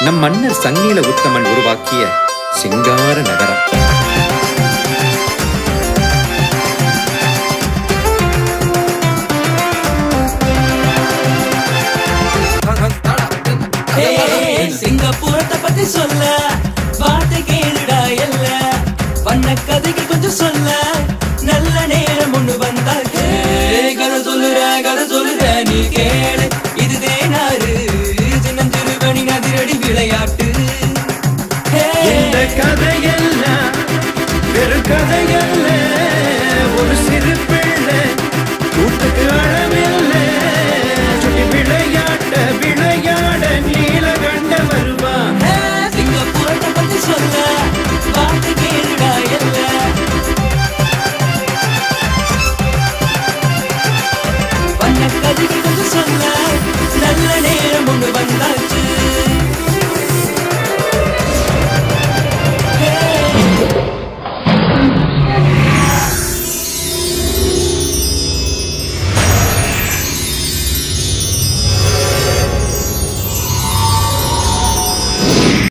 நம் மன்னர் சங்கீல உத்தமன் உருவாக்கிய சிங்கார நகரம். சிங்கப்பூரத்தை பத்தி சொல்ல வார்த்தை கேளுடா எல்ல வண்ண கதைக்கு கொஞ்சம் சொல்ல நல்ல நேரம் ஒண்ணு வந்தா கதை சொல்லுற நீ கேளு.